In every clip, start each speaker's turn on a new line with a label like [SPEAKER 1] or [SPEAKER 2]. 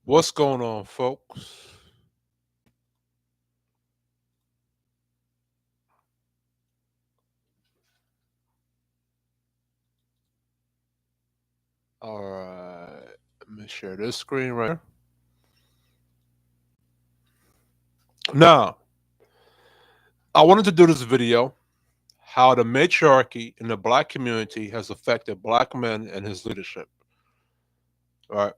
[SPEAKER 1] What's going on, folks? All right, let me share this screen right here. Now, I wanted to do this video how the matriarchy in the black community has affected black men and his leadership. All right.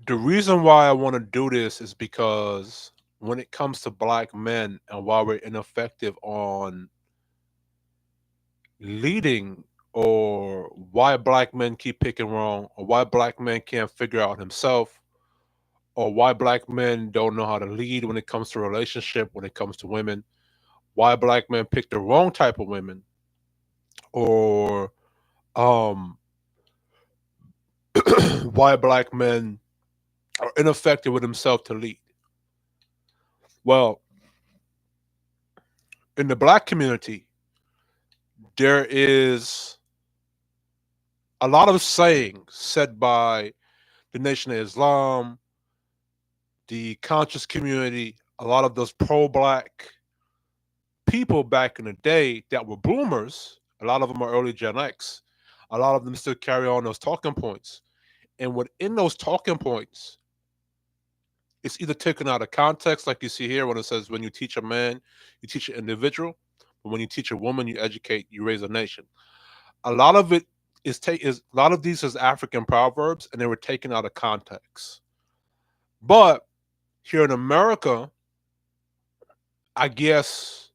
[SPEAKER 1] The reason why I want to do this is because when it comes to black men and why we're ineffective on leading, or why black men keep picking wrong, or why black men can't figure out himself, or why black men don't know how to lead when it comes to relationship, when it comes to women, why black men pick the wrong type of women, or um, why black men are ineffective with themselves to lead. Well, in the black community, there is a lot of sayings said by the Nation of Islam, the conscious community, a lot of those pro-black people back in the day that were boomers. A lot of them are early Gen X. A lot of them still carry on those talking points. And within those talking points, it's either taken out of context, like you see here when it says, when you teach a man, you teach an individual. But when you teach a woman, you educate, you raise a nation. A lot of it is a lot of these is African proverbs, and they were taken out of context. But here in America, I guess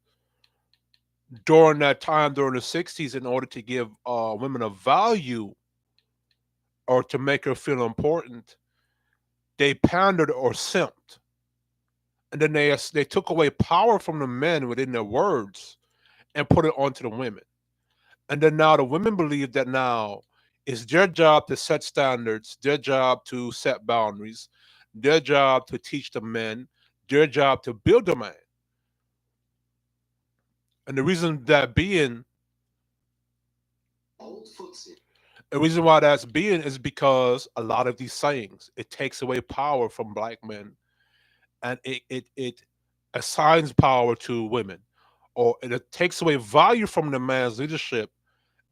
[SPEAKER 1] during that time, during the 60s, in order to give women a value or to make her feel important, they pandered or simped. And then they took away power from the men within their words and put it onto the women. And then now the women believe that now it's their job to set standards, their job to set boundaries, their job to teach the men, their job to build the man. And the reason why that's being is because a lot of these sayings, it takes away power from black men, and it assigns power to women, or it takes away value from the man's leadership,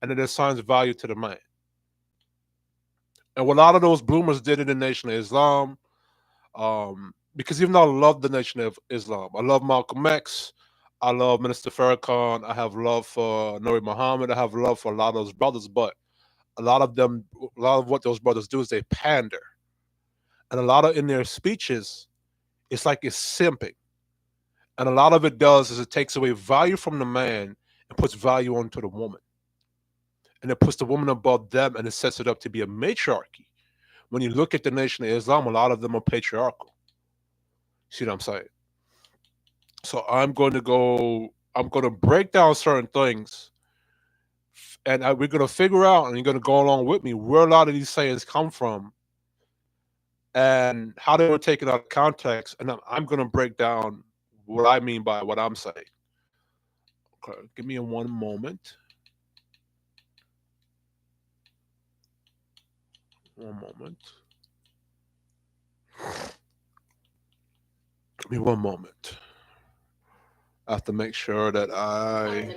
[SPEAKER 1] and it assigns value to the man. And what a lot of those bloomers did in the Nation of Islam, because even though I love the Nation of Islam, I love Malcolm X, I love Minister Farrakhan, I have love for Nuri Muhammad, I have love for a lot of those brothers, but a lot of what those brothers do is they pander. And a lot of in their speeches, it's like it's simping. And a lot of it does is it takes away value from the man and puts value onto the woman. And it puts the woman above them, and it sets it up to be a matriarchy. When you look at the Nation of Islam, a lot of them are patriarchal. See what I'm saying? So I'm going to break down certain things, and we're going to figure out, and you're going to go along with me, where a lot of these sayings come from and how they were taken out of context. And I'm going to break down what I mean by what I'm saying. Okay, give me one moment. One moment. Give me one moment. I have to make sure that I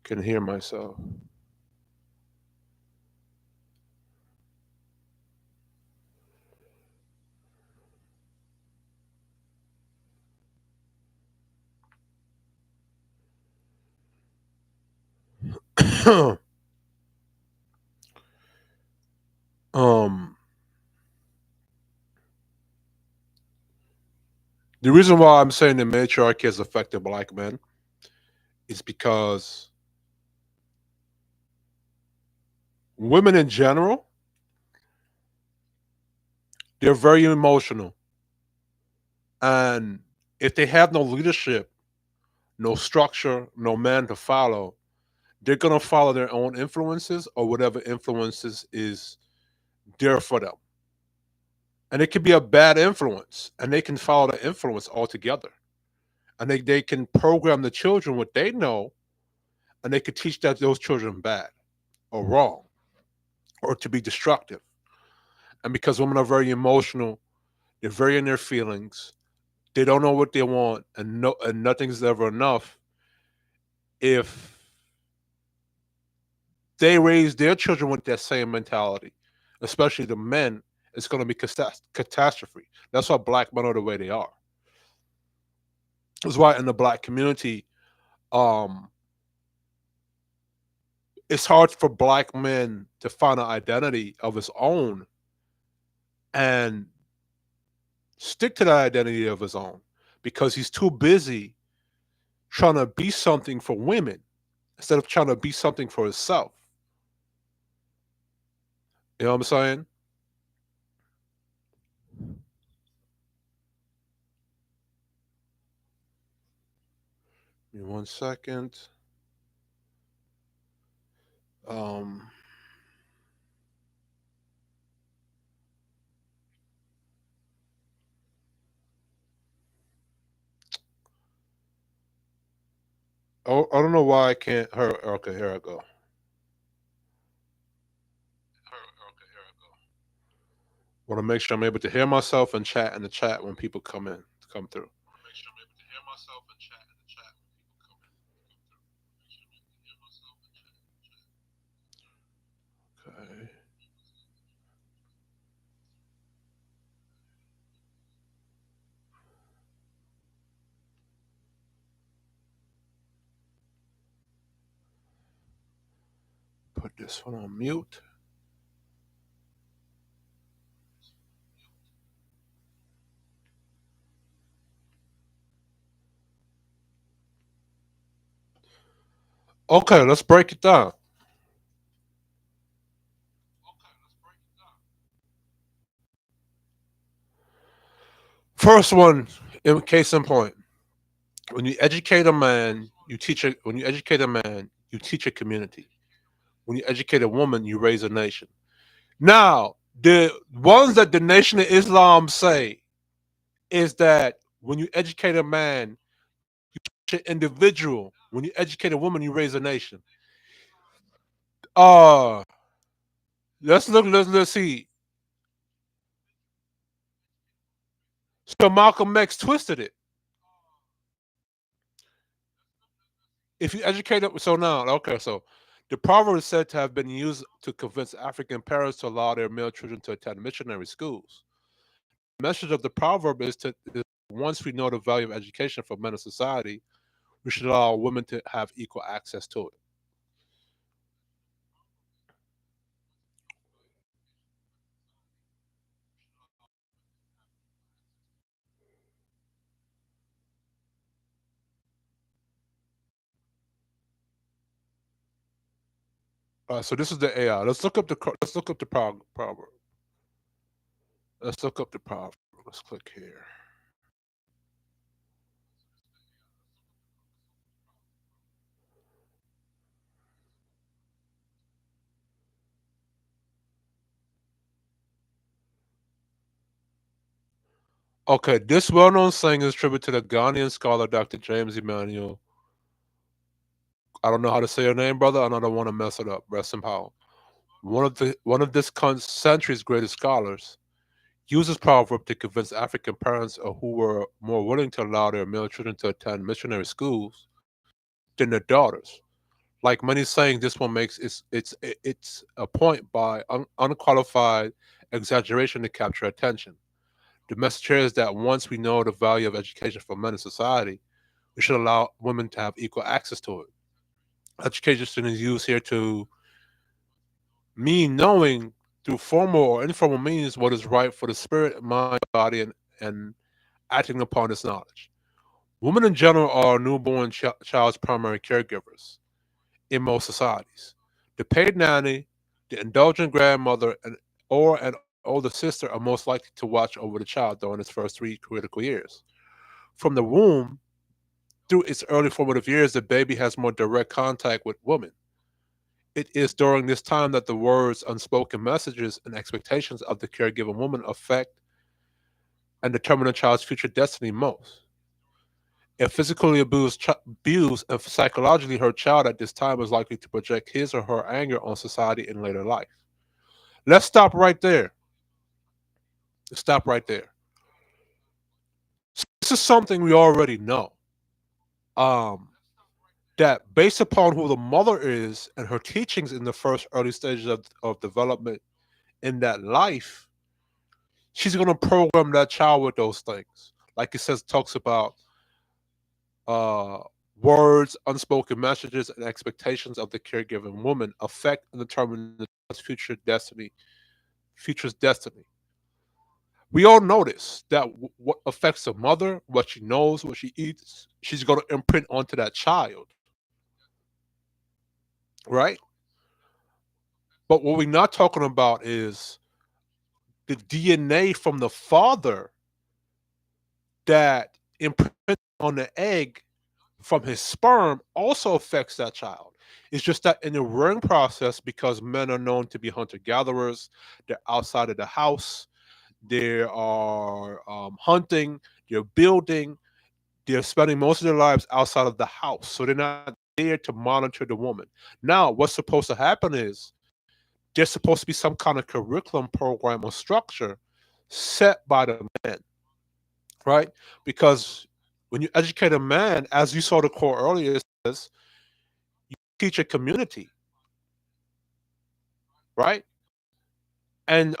[SPEAKER 1] can hear myself. um, the reason why I'm saying the matriarchy has affected black men is because women in general, they're very emotional. And if they have no leadership, no structure, no man to follow, they're going to follow their own influences or whatever influences is there for them. And it could be a bad influence, and they can follow the influence altogether. And they can program the children what they know, and they could teach that those children bad. or wrong or to be destructive. And because women are very emotional, they're very in their feelings. They don't know what they want, and no, and nothing's ever enough. If they raise their children with that same mentality, especially the men, it's going to be catastrophe. That's why black men are the way they are. That's why in the black community, um, it's hard for black men to find an identity of his own and stick to that identity of his own because he's too busy trying to be something for women instead of trying to be something for himself. You know what I'm saying? Give me 1 second. Um, oh, I don't know why I can't. Her. Okay, here I go. Want to make sure I'm able to hear myself and chat in the chat when people come through. Okay, put this one on mute. Okay, let's break it down. First one, in case in point, when you educate a man, you teach a. When you educate a man, you teach a community. When you educate a woman, you raise a nation. Now, the ones that the Nation of Islam say is that when you educate a man, you teach an individual. When you educate a woman, you raise a nation. Uh let's look. Let's see. So Malcolm X twisted it. If you educate them, so now, okay, so the proverb is said to have been used to convince African parents to allow their male children to attend missionary schools. The message of the proverb is once we know the value of education for men in society, we should allow women to have equal access to it. So this is the AI. Let's look up the proverb. Let's look up the proverb. Let's click here. Okay, this well-known saying is attributed to the Ghanaian scholar Dr. James Emmanuel. I don't know how to say your name, brother, and I don't want to mess it up. Rest in power. One of this century's greatest scholars uses proverb to convince African parents who were more willing to allow their male children to attend missionary schools than their daughters. Like many saying, this one makes it's a point by unqualified exaggeration to capture attention. The message here is that once we know the value of education for men in society, we should allow women to have equal access to it. Education is used here to mean knowing through formal or informal means what is right for the spirit, mind, body, and acting upon this knowledge. Women in general are newborn child's primary caregivers in most societies. The paid nanny, the indulgent grandmother, or an older sister are most likely to watch over the child during its first three critical years. From the womb through its early formative years, the baby has more direct contact with women. It is during this time that the words, unspoken messages, and expectations of the caregiving woman affect and determine a child's future destiny most. A physically abused and psychologically hurt child at this time is likely to project his or her anger on society in later life. Let's stop right there. Let's stop right there. So this is something we already know. Um, that based upon who the mother is and her teachings in the first early stages of development in that life, she's going to program that child with those things. Like it says, talks about uh, words, unspoken messages, and expectations of the caregiving woman affect and determine the child's future's destiny. We all notice that what affects a mother, what she knows, what she eats, she's going to imprint onto that child, right? But what we're not talking about is the DNA from the father that imprints on the egg from his sperm also affects that child. It's just that in the rearing process, because men are known to be hunter gatherers, they're outside of the house, they are hunting, they're building, they're spending most of their lives outside of the house. So they're not there to monitor the woman. Now, what's supposed to happen is there's supposed to be some kind of curriculum program or structure set by the men, right? Because when you educate a man, as you saw the quote earlier, it says you teach a community, right? And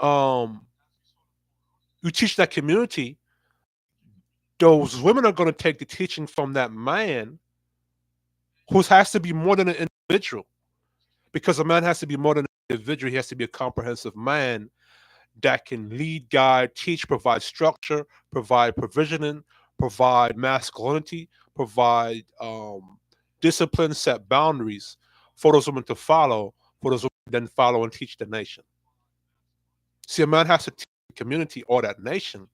[SPEAKER 1] you teach that community, those women are going to take the teaching from that man who has to be more than an individual. Because a man has to be more than an individual, he has to be a comprehensive man that can lead, guide, teach, provide structure, provide provisioning, provide masculinity, provide discipline, set boundaries for those women to follow, for those women to then follow and teach the nation. See, a man has to teach the community or that nation.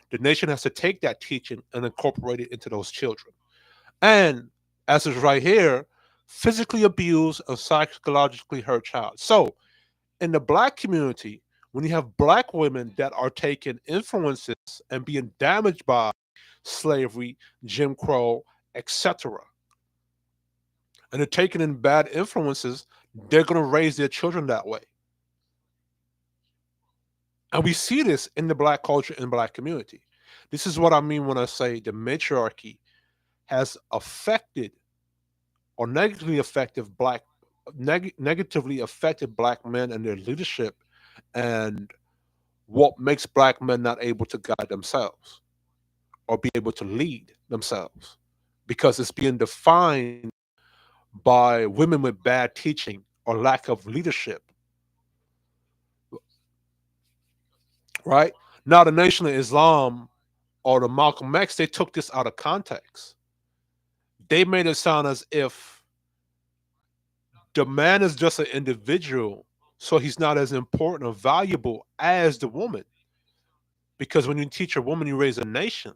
[SPEAKER 1] The nation has to take that teaching and incorporate it into those children. And as is right here, physically abused or psychologically hurt child. So in the black community, when you have black women that are taking influences and being damaged by slavery, Jim Crow, etc., and they're taking in bad influences, they're going to raise their children that way. And we see this in the black culture and black community. This is what I mean when I say the matriarchy has affected or negatively affected black men and their leadership and what makes black men not able to guide themselves or be able to lead themselves because it's being defined by women with bad teaching or lack of leadership, right? Now, the Nation of Islam or the Malcolm X, they took this out of context. They made it sound as if the man is just an individual, so he's not as important or valuable as the woman. Because when you teach a woman, you raise a nation.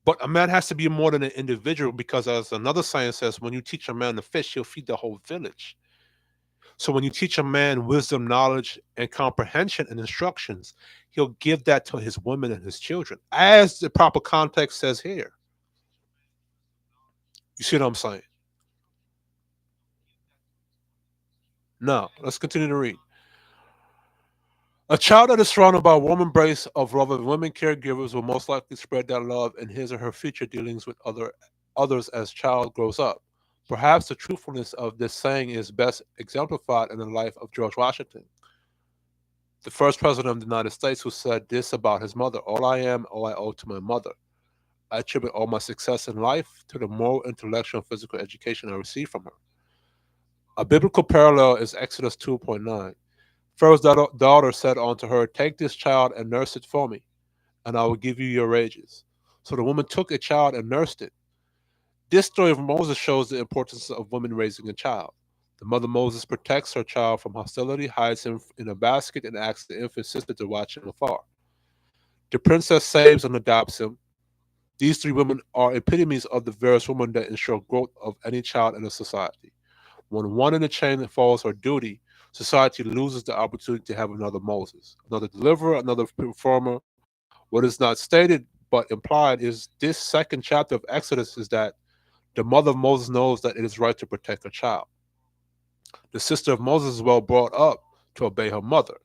[SPEAKER 1] But a man has to be more than an individual because, as another science says, when you teach a man to fish, he'll feed the whole village. So when you teach a man wisdom, knowledge, and comprehension and instructions, he'll give that to his women and his children, as the proper context says here. You see what I'm saying? Now, let's continue to read. A child that is surrounded by a warm embrace of loving women caregivers will most likely spread that love in his or her future dealings with others as child grows up. Perhaps the truthfulness of this saying is best exemplified in the life of George Washington, the first president of the United States, who said this about his mother: "All I am, all I owe to my mother. I attribute all my success in life to the moral, intellectual, and physical education I received from her." A biblical parallel is Exodus 2:9. Pharaoh's daughter said unto her, "Take this child and nurse it for me, and I will give you your wages." So the woman took a child and nursed it. This story of Moses shows the importance of women raising a child. The mother Moses protects her child from hostility, hides him in a basket, and asks the infant sister to watch him afar. The princess saves and adopts him. These three women are epitomes of the various women that ensure growth of any child in a society. When one in the chain falls her duty, society loses the opportunity to have another Moses, another deliverer, another performer. What is not stated but implied is this second chapter of Exodus is that the mother of Moses knows that it is right to protect her child. The sister of Moses is well brought up to obey her mother.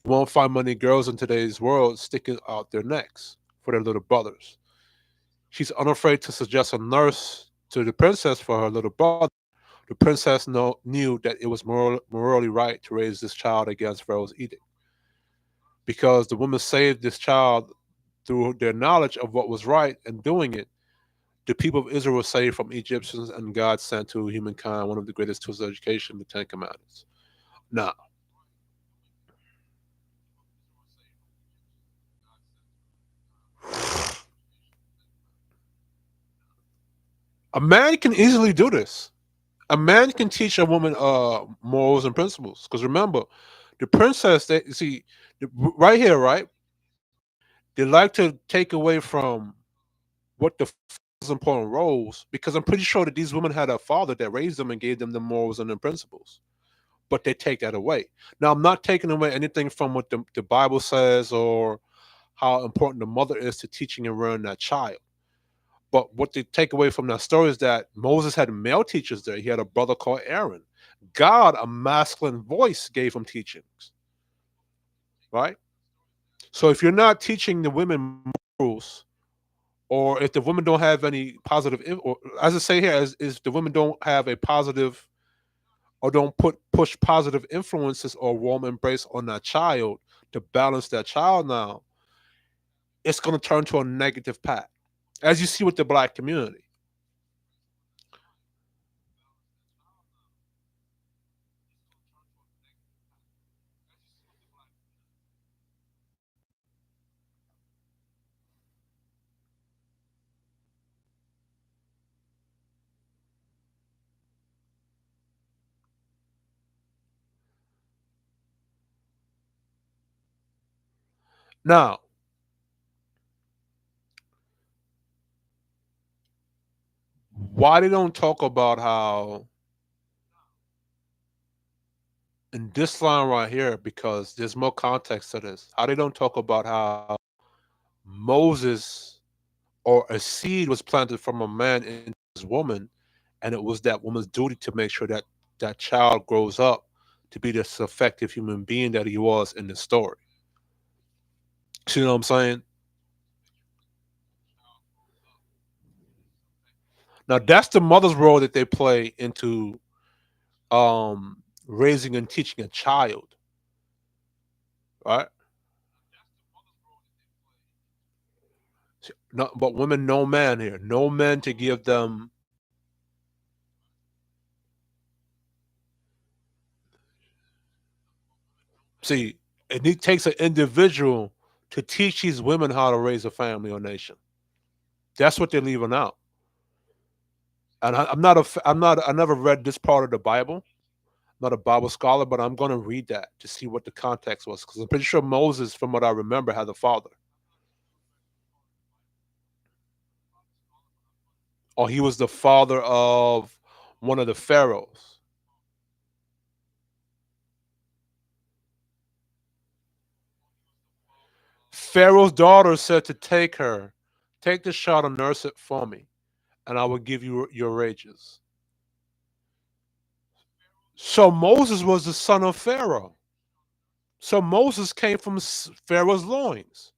[SPEAKER 1] You won't find many girls in today's world sticking out their necks for their little brothers. She's unafraid to suggest a nurse to the princess for her little brother. The princess knew that it was morally right to raise this child against Pharaoh's edict because the woman saved this child through their knowledge of what was right and doing it. The people of Israel were saved from Egyptians, and God sent to humankind one of the greatest tools of education, the Ten Commandments. Now, a man can easily do this. A man can teach a woman morals and principles. Because remember, the princess, they see right here, right? They like to take away from what the important roles, because I'm pretty sure that these women had a father that raised them and gave them the morals and the principles. But they take that away. Now, I'm not taking away anything from what the Bible says or how important the mother is to teaching and rearing that child. But what they take away from that story is that Moses had male teachers there. He had a brother called Aaron. God, a masculine voice, gave him teachings, right? So if you're not teaching the women morals, or if the women don't have any positive, or as I say here, is the women don't have a positive or don't push positive influences or warm embrace on that child to balance that child now, it's going to turn to a negative path, as you see with the black community. Now, why they don't talk about how in this line right here, because there's more context to this, how they don't talk about how Moses or a seed was planted from a man into his woman, and it was that woman's duty to make sure that that child grows up to be this effective human being that he was in the story. See what I'm saying? Now that's the mother's role that they play into raising and teaching a child, right? No, but women, no man here, no man to give them. See, it takes an individual to teach these women how to raise a family or nation. That's what they're leaving out. And I'm not a, I'm not, I never read this part of the Bible. I'm not a Bible scholar, but I'm going to read that to see what the context was, because I'm pretty sure Moses, from what I remember, had a father, or he was the father of one of the pharaohs. Pharaoh's daughter said to take the child and nurse it for me, and I will give you your wages. So Moses was the son of Pharaoh. So Moses came from Pharaoh's loins.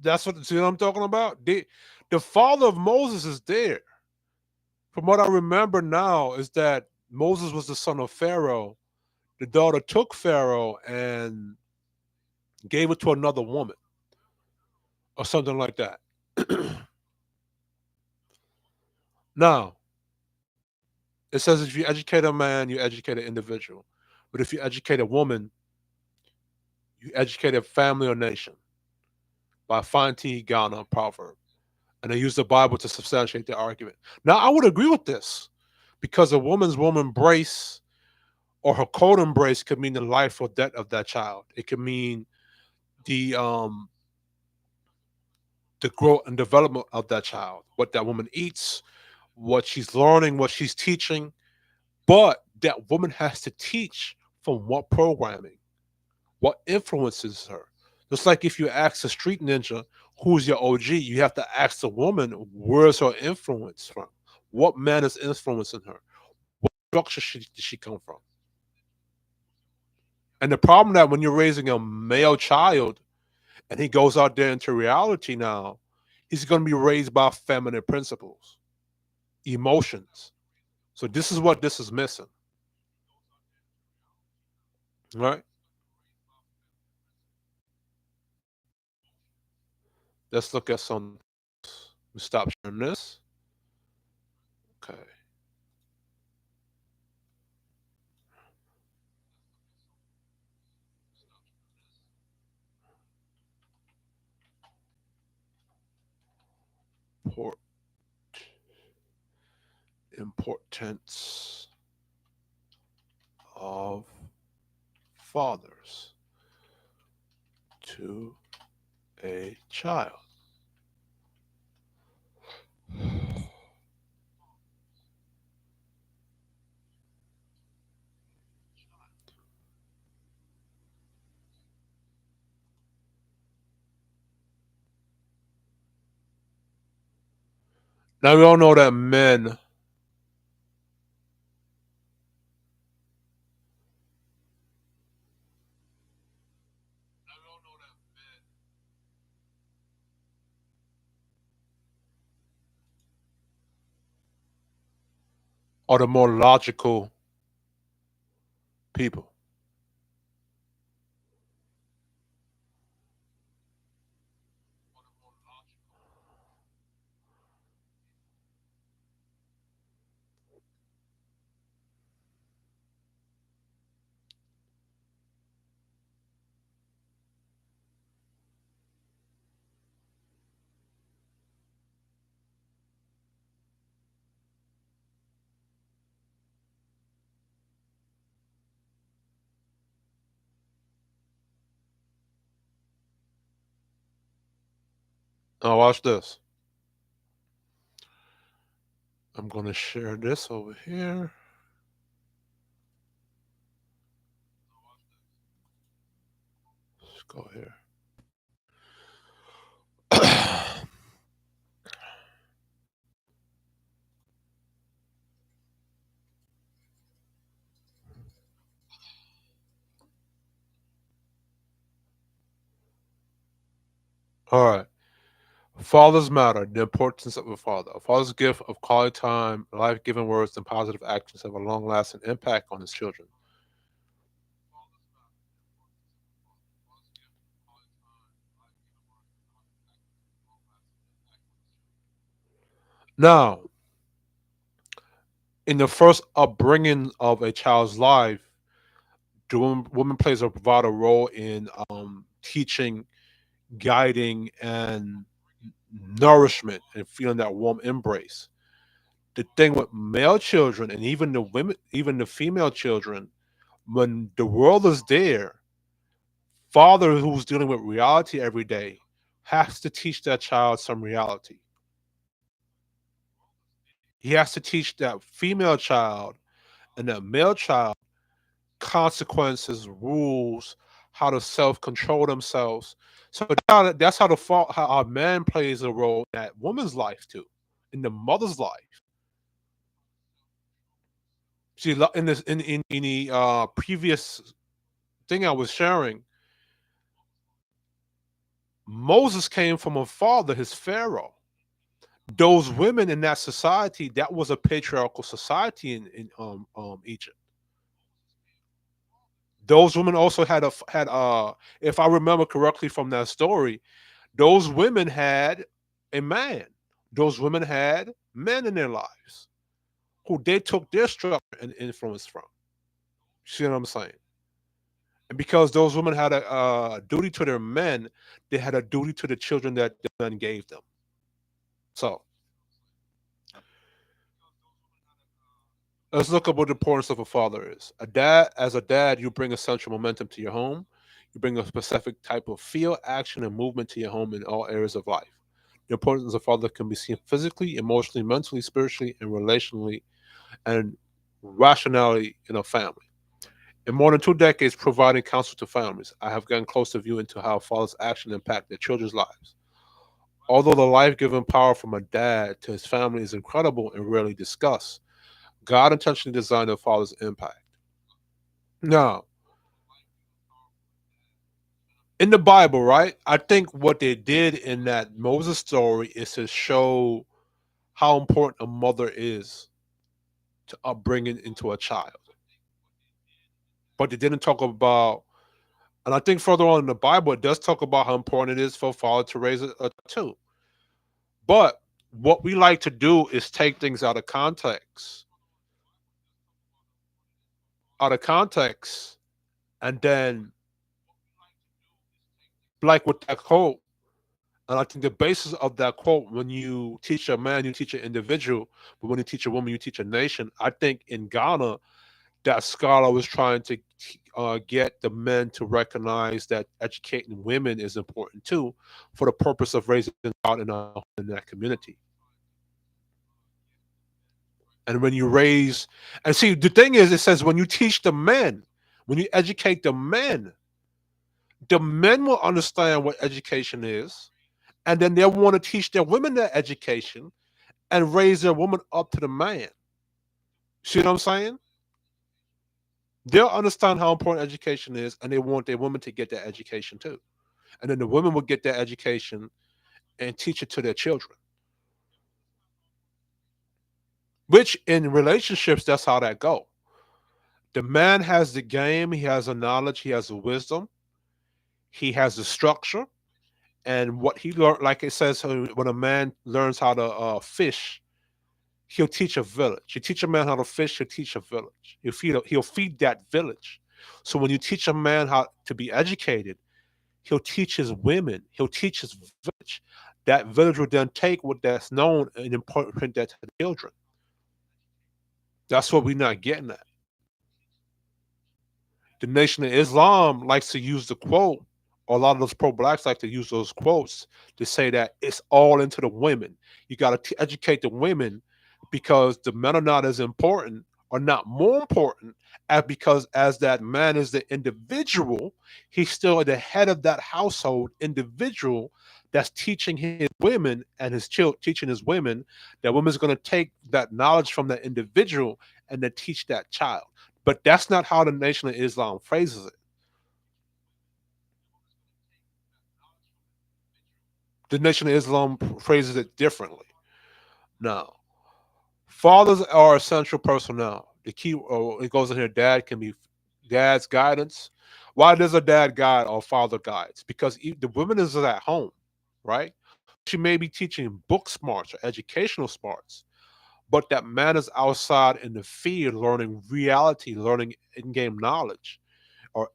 [SPEAKER 1] That's what, see what I'm talking about? The father of Moses is there. From what I remember now is that Moses was the son of Pharaoh. The daughter took Pharaoh and gave it to another woman or something like that. Now, it says if you educate a man, you educate an individual. But if you educate a woman, you educate a family or nation, by Fine T. Ghana proverb. And they use the Bible to substantiate their argument. Now, I would agree with this because a woman's womb embrace or her cold embrace could mean the life or death of that child. It could mean the um the growth and development of that child, what that woman eats, what she's learning, what she's teaching. But that woman has to teach from what programming, what influences her. Just like if you ask a street ninja, who's your OG, you have to ask the woman, where's her influence from? What man is influencing her? What structure did she come from? And the problem that when you're raising a male child and he goes out there into reality now, he's going to be raised by feminine principles, emotions. So this is what this is missing, right? Let's look at some. Let me stop sharing this. Okay. Import, importance of fathers to a child. Now we all know that men are the more logical people. Now watch this. I'm going to share this over here. Let's go here. All right. Fathers matter. The importance of a father. A father's gift of quality time, life-giving words, and positive actions have a long-lasting impact on his children. Now, in the first upbringing of a child's life, the woman plays a vital role in teaching, guiding, and nourishment and feeling that warm embrace. The thing with male children and even the women, even the female children, when the world is there, father who's dealing with reality every day has to teach that child some reality. He has to teach that female child and that male child consequences, rules, how to self control themselves. So that's how how our man plays a role in that woman's life too, in the mother's life. See, in this in the previous thing I was sharing, Moses came from a father, his Pharaoh. Those women in that society, that was a patriarchal society in Egypt. Those women also had if I remember correctly from that story, those women had a man. Those women had men in their lives who they took their structure and influence from. See what I'm saying? And because those women had a duty to their men, they had a duty to the children that the men gave them. So let's look at what the importance of a father is. As a dad, you bring essential momentum to your home. You bring a specific type of feel, action, and movement to your home in all areas of life. The importance of a father can be seen physically, emotionally, mentally, spiritually, and relationally, and rationality in a family. In more than 2 decades providing counsel to families, I have gotten close to view into how fathers' action impact their children's lives. Although the life-giving power from a dad to his family is incredible and rarely discussed, God intentionally designed a father's impact. Now, in the Bible, right? I think what they did in that Moses story is to show how important a mother is to upbringing into a child. But they didn't talk about, and I think further on in the Bible, it does talk about how important it is for a father to raise a too. But what we like to do is take things out of context, and then, like with that quote, and I think the basis of that quote, when you teach a man, you teach an individual, but when you teach a woman, you teach a nation. I think in Ghana, that scholar was trying to get the men to recognize that educating women is important too, for the purpose of raising a child in that community. And when you raise, and see, the thing is, it says when you teach the men, when you educate the men will understand what education is, and then they'll want to teach their women that education and raise their woman up to the man. See what I'm saying? They'll understand how important education is, and they want their women to get that education too. And then the women will get that education and teach it to their children. Which in relationships, that's how that go. The man has the game, he has the knowledge, he has the wisdom, he has the structure, and what he learned, like it says, when a man learns how to fish, he'll teach a village. You teach a man how to fish, he'll teach a village. He'll feed that village. So when you teach a man how to be educated, he'll teach his women, he'll teach his village. That village will then take what that's known and impart that to the children. That's what we're not getting at. The Nation of Islam likes to use the quote, or a lot of those pro blacks like to use those quotes to say that it's all into the women. You got to educate the women because the men are not as important or not more important as, because as that man is the individual, he's still the head of that household individual that's teaching his women and his teaching his women. That woman's going to take that knowledge from that individual and then teach that child. But that's not how the Nation of Islam phrases it. The Nation of Islam phrases it differently. Now, fathers are essential personnel. The key, it goes in here, dad can be dad's guidance. Why does a dad guide or father guides? Because the woman is at home, right? She may be teaching book smarts or educational smarts, but that man is outside in the field learning reality, learning in-game knowledge, or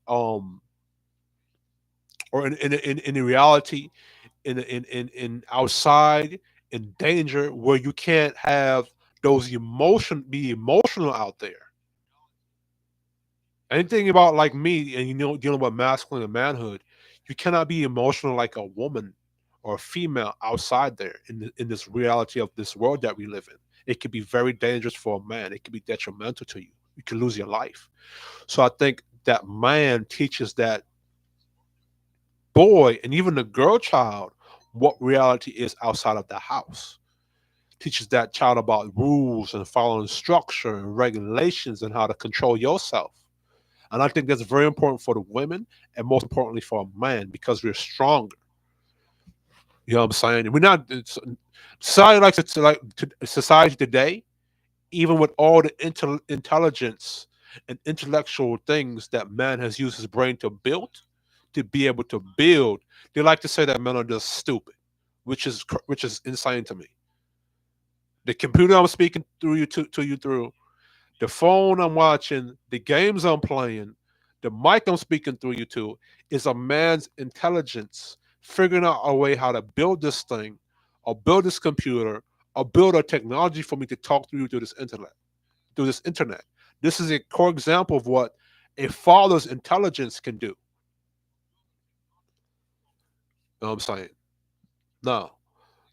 [SPEAKER 1] in the reality, in outside in danger where you can't have those be emotional out there. Anything about like me, and dealing with masculine and manhood, you cannot be emotional like a woman or a female outside there in this reality of this world that we live in. It could be very dangerous for a man. It could be detrimental to you. You could lose your life. So I think that man teaches that boy and even the girl child what reality is outside of the house. Teaches that child about rules and following structure and regulations and how to control yourself. And I think that's very important for the women and most importantly for a man because we're stronger. You know what I'm saying? We're not society likes it to society today, even with all the intelligence and intellectual things that man has used his brain to be able to build. They like to say that men are just stupid, which is insane to me. The computer I'm speaking through to you through, the phone I'm watching, the games I'm playing, the mic I'm speaking through you to is a man's intelligence figuring out a way how to build this thing, or build this computer, or build a technology for me to talk through you through this internet. This is a core example of what a father's intelligence can do. You know what I'm saying? Now,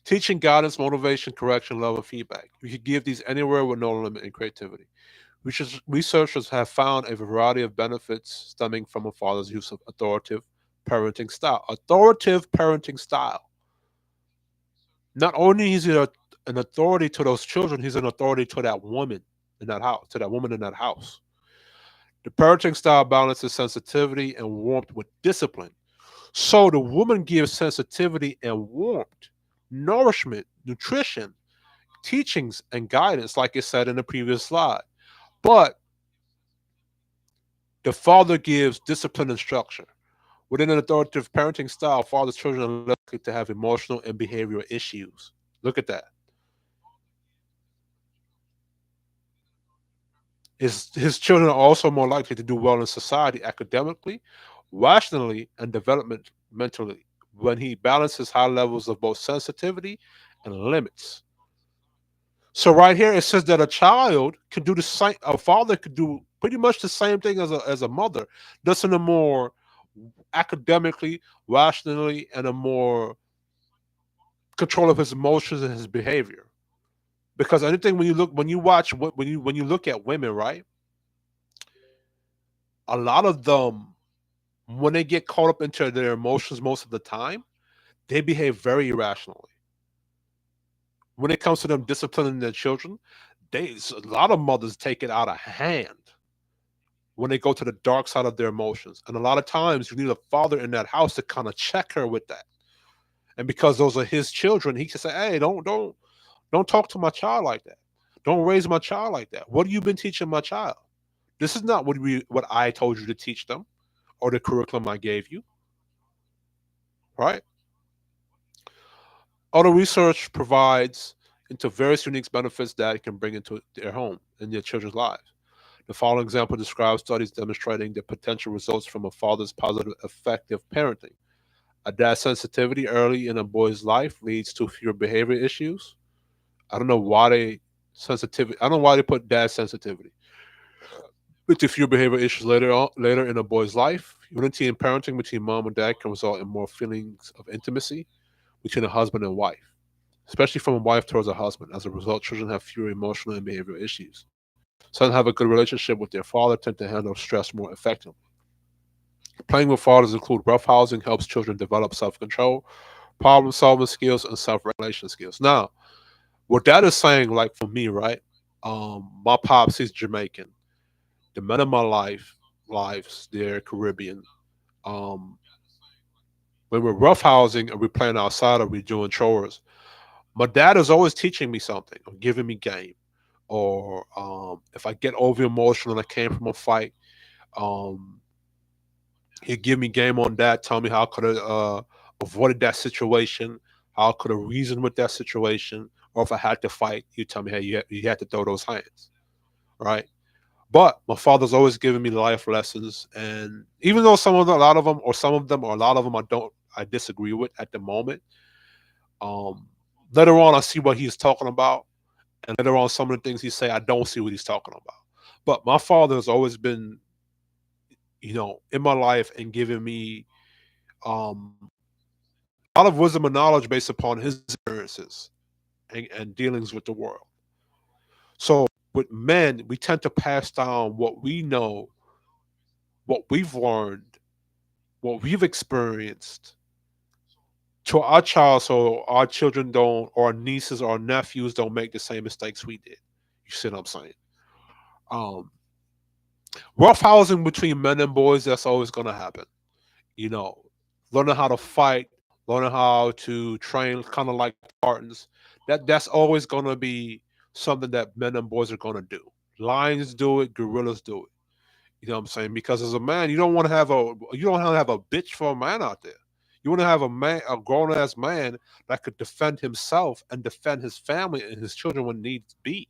[SPEAKER 1] teaching guidance, motivation, correction, love, and feedback. You can give these anywhere with no limit in creativity. Researchers have found a variety of benefits stemming from a father's use of authoritative parenting style. Authoritative parenting style. Not only is he an authority to those children, he's an authority to that woman in that house, to that woman in that house. The parenting style balances sensitivity and warmth with discipline. So the woman gives sensitivity and warmth, nourishment, nutrition, teachings, and guidance, like it said in the previous slide. But the father gives discipline and structure. Within an authoritative parenting style, fathers' children are less likely to have emotional and behavioral issues. Look at that. His children are also more likely to do well in society academically, rationally, and developmentally when he balances high levels of both sensitivity and limits. So right here it says that a child can do the same. A father could do pretty much the same thing as a mother, just in a more academically, rationally, and a more control of his emotions and his behavior. Because anything when you watch when you look at women, right? A lot of them, when they get caught up into their emotions most of the time, they behave very irrationally. When it comes to them disciplining their children, a lot of mothers take it out of hand when they go to the dark side of their emotions. And a lot of times you need a father in that house to kind of check her with that. And because those are his children, he can say, "Hey, don't talk to my child like that. Don't raise my child like that. What have you been teaching my child? This is not what I told you to teach them or the curriculum I gave you." Right? Other research provides into various unique benefits that it can bring into their home and their children's lives. The following example describes studies demonstrating the potential results from a father's positive, effective parenting. A dad's sensitivity early in a boy's life leads to fewer behavior issues. I don't know why they sensitivity. I don't know why they put dad sensitivity. With the fewer behavior issues later in a boy's life, unity in parenting between mom and dad can result in more feelings of intimacy between a husband and wife, especially from a wife towards a husband. As a result, children have fewer emotional and behavioral issues. Sons have a good relationship with their father, tend to handle stress more effectively. Playing with fathers include roughhousing, helps children develop self-control, problem-solving skills, and self-regulation skills. Now, what that is saying, like for me, right? My pops, he's Jamaican. The men of my lives, they're Caribbean. Um, when we're roughhousing and we're playing outside or we're doing chores, my dad is always teaching me something or giving me game. Or if I get over emotional and I came from a fight, um, he'd give me game on that, tell me how I could have avoided that situation, how I could have reasoned with that situation, or if I had to fight, he'd tell me, hey, you had to throw those hands, right? But my father's always given me life lessons, and even though a lot of them, or some of them, or a lot of them, I disagree with at the moment. Um, Later on, I see what he's talking about, and later on, some of the things he say, I don't see what he's talking about. But my father has always been, in my life and given me a lot of wisdom and knowledge based upon his experiences and dealings with the world. So with men, we tend to pass down what we know, what we've learned, what we've experienced to our child, so our children don't, or our nieces or our nephews don't make the same mistakes we did. You see what I'm saying? Um, Roughhousing between men and boys, that's always going to happen. You know, learning how to fight, learning how to train, kind of like Spartans. That's always going to be something that men and boys are going to do. Lions do it, gorillas do it. You know what I'm saying? Because as a man, you don't want to have a bitch for a man out there. You want to have a grown ass man that could defend himself and defend his family and his children when needs be.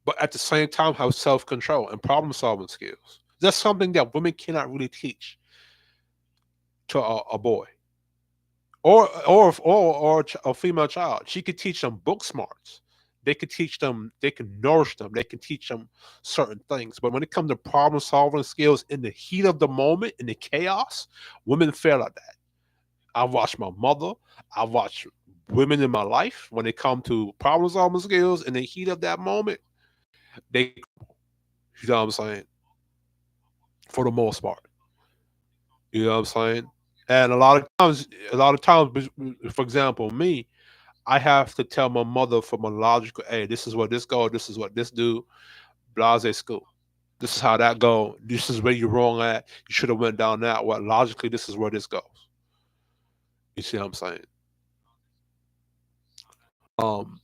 [SPEAKER 1] But at the same time, have self control and problem solving skills. That's something that women cannot really teach to a boy or a female child. She could teach them book smarts. They could teach them. They can nourish them. They can teach them certain things. But when it comes to problem solving skills in the heat of the moment, in the chaos, women fail at that. I've watched my mother. I've watched women in my life when it comes to problem solving skills in the heat of that moment. they, you know what I'm saying, for the most part. You know what I'm saying? And a lot of times, for example, me, I have to tell my mother from a logical, hey, this is what this go, this is what this do, blase school. This is how that go. This is where you're wrong at. You should have went down that. Well, logically, this is where this goes. You see what I'm saying? Um,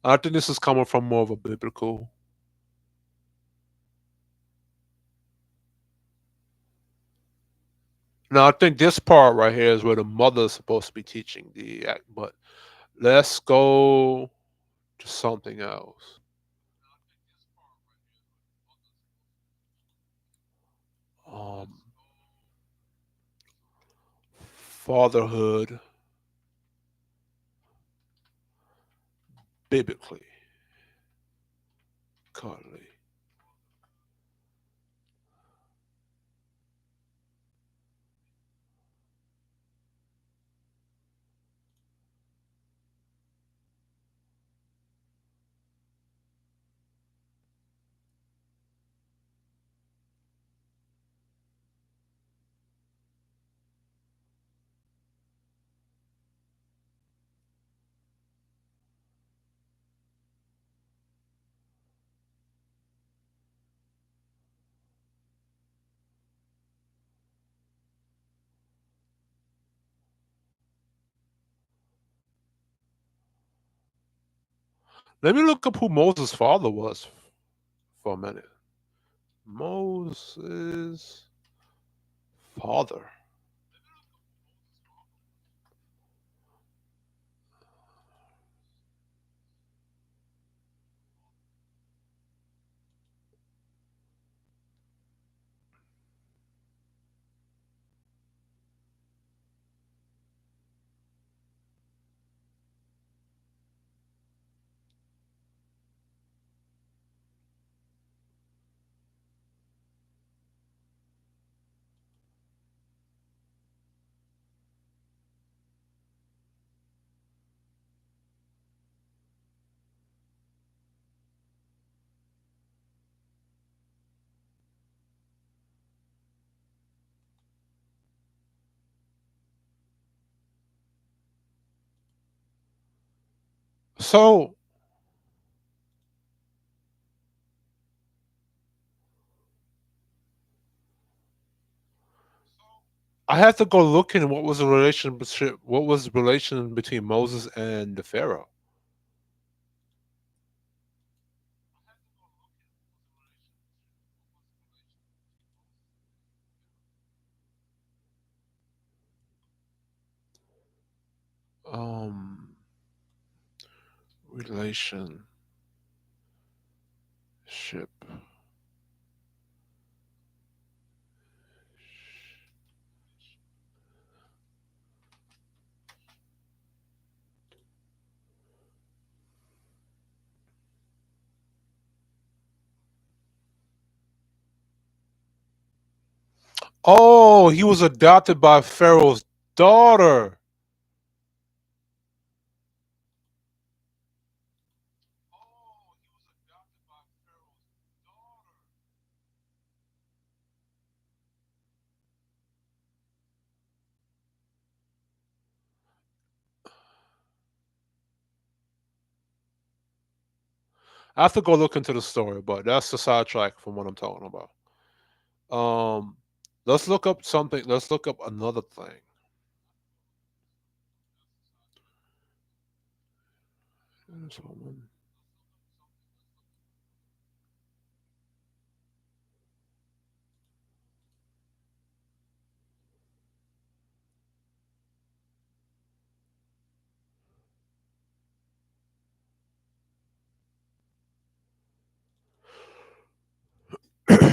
[SPEAKER 1] I think this is coming from more of a biblical. Now, I think this part right here is where the mother is supposed to be teaching the act. But let's go to something else. Um, Fatherhood biblically, godly. Let me look up who Moses' father was for a minute. Moses' father. So I had to go looking what was the relationship, what was the relation between Moses and the Pharaoh. Um, Relationship. Oh, he was adopted by Pharaoh's daughter. I have to go look into the story, but that's the sidetrack from what I'm talking about. Um, let's look up something. Let's look up another thing.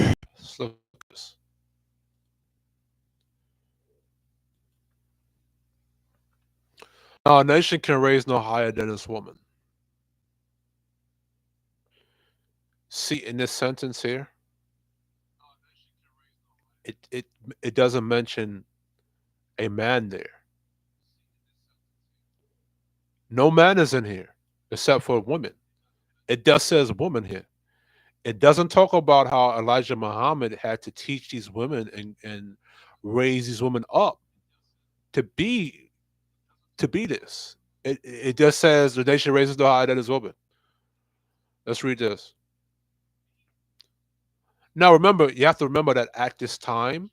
[SPEAKER 1] Let's look at this. A nation can raise no higher than its woman. See in this sentence here. it it doesn't mention a man there. No man is in here except for women. It does says woman here. It doesn't talk about how Elijah Muhammad had to teach these women and raise these women up to be to be this. It just says the nation raises the high that is woman. Let's read this. Now remember, you have to remember that at this time,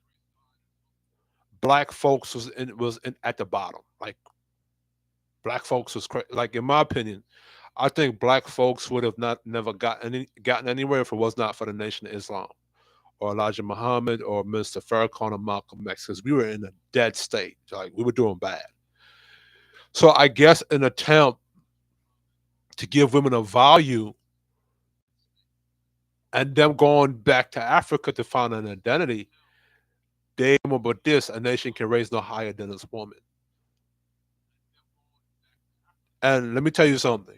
[SPEAKER 1] black folks was at the bottom. Like black folks was like in my opinion, I think black folks would have not never gotten anywhere if it was not for the Nation of Islam or Elijah Muhammad or Mr. Farrakhan or Malcolm X, because we were in a dead state. Like we were doing bad. So I guess an attempt to give women a value and them going back to Africa to find an identity, they came up with this: a nation can raise no higher than its woman. And let me tell you something.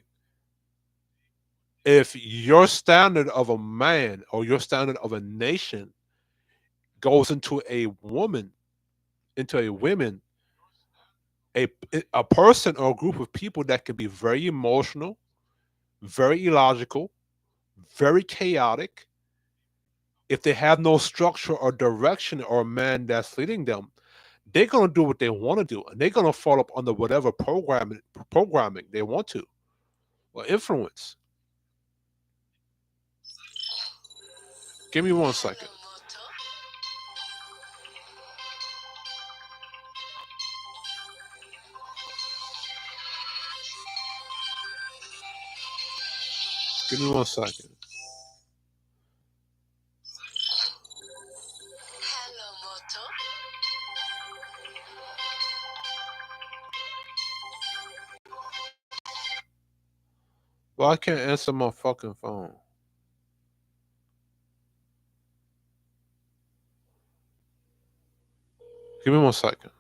[SPEAKER 1] If your standard of a man or your standard of a nation goes into a woman, into a women, a a person or a group of people that can be very emotional, very illogical, very chaotic. If they have no structure or direction or a man that's leading them, they're gonna do what they want to do, and they're gonna fall up under whatever programming they want to or influence. Give me 1 second. Give me 1 second. Well, I can't answer my fucking phone. Give me 1 second.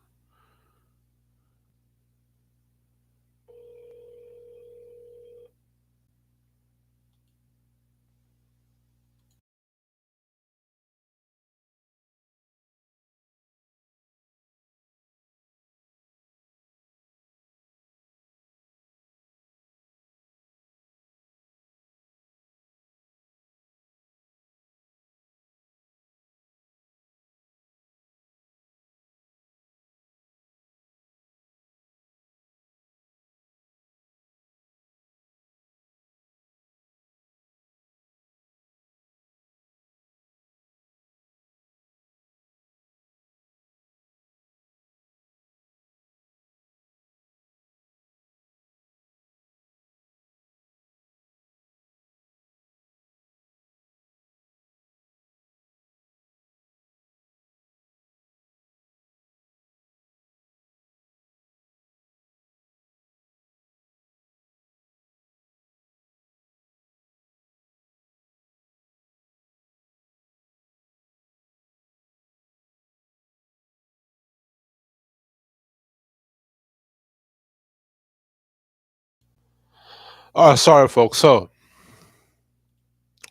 [SPEAKER 1] All right, sorry, folks. So,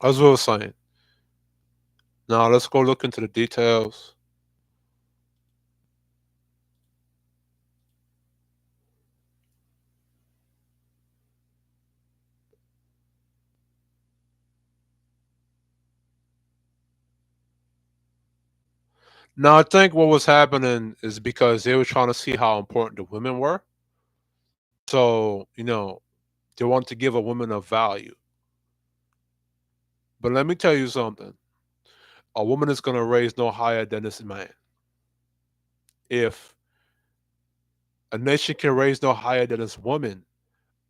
[SPEAKER 1] as we were saying, now let's go look into the details. Now, I think what was happening is because they were trying to see how important the women were. So, they wanted to give a woman a value. But let me tell you something: a woman is going to raise no higher than this man. If a nation can raise no higher than this woman,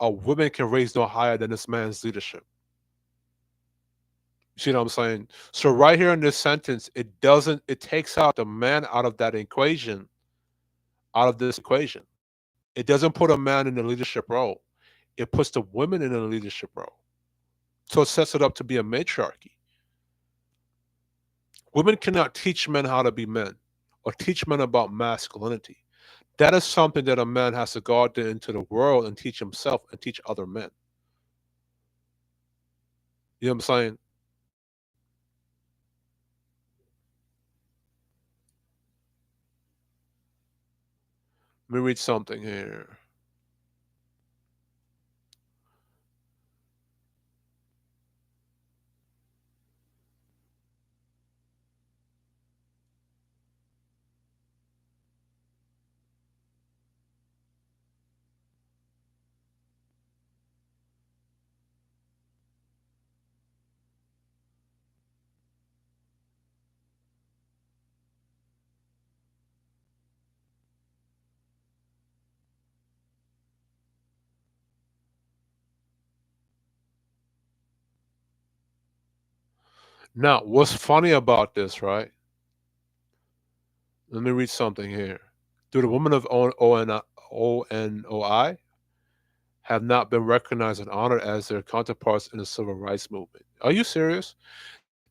[SPEAKER 1] a woman can raise no higher than this man's leadership. You see what I'm saying? So right here in this sentence, it takes out the man out of that equation, out of this equation. It doesn't put a man in the leadership role. It puts the women in the leadership role. So it sets it up to be a matriarchy. Women cannot teach men how to be men or teach men about masculinity. That is something that a man has to go out there into the world and teach himself and teach other men. You know what I'm saying? Let me read something here. Now, what's funny about this, right? Let me read something here. Do the women of ONOI have not been recognized and honored as their counterparts in the civil rights movement? Are you serious?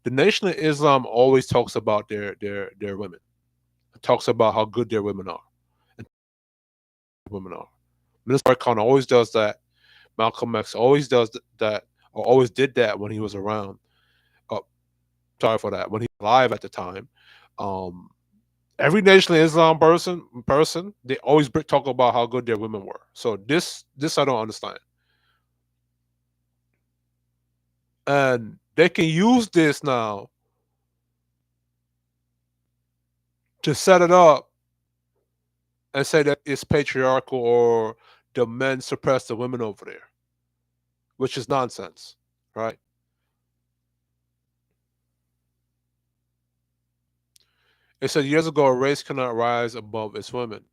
[SPEAKER 1] The Nation of Islam always talks about their women. It talks about how good their women are, and women are. Minister Farrakhan always does that. Malcolm X always does that, or always did that when he was around. Oh, sorry for that. When he was alive at the time, um, every Nation of Islam person, they always talk about how good their women were. So this I don't understand, and they can use this now to set it up and say that it's patriarchal or the men suppress the women over there, which is nonsense, right? It said years ago a race cannot rise above its women.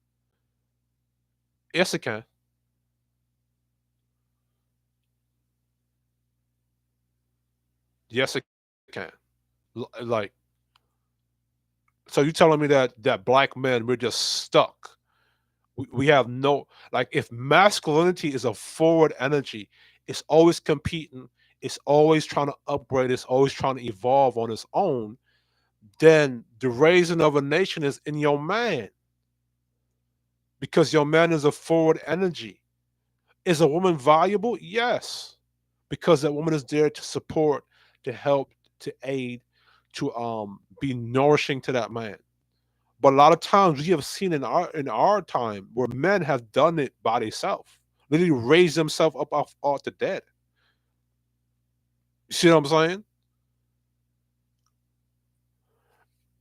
[SPEAKER 1] Yes, it can. Yes, it can. Like, so you telling me that black men we're just stuck? We have no, like, if masculinity is a forward energy, it's always competing, it's always trying to upgrade, it's always trying to evolve on its own. Then the raising of a nation is in your man because your man is a forward energy. Is a woman valuable? Yes, because that woman is there to support, to help, to aid, to be nourishing to that man. But a lot of times we have seen in our time where men have done it by themselves, literally raised themselves up off the dead. You see what I'm saying?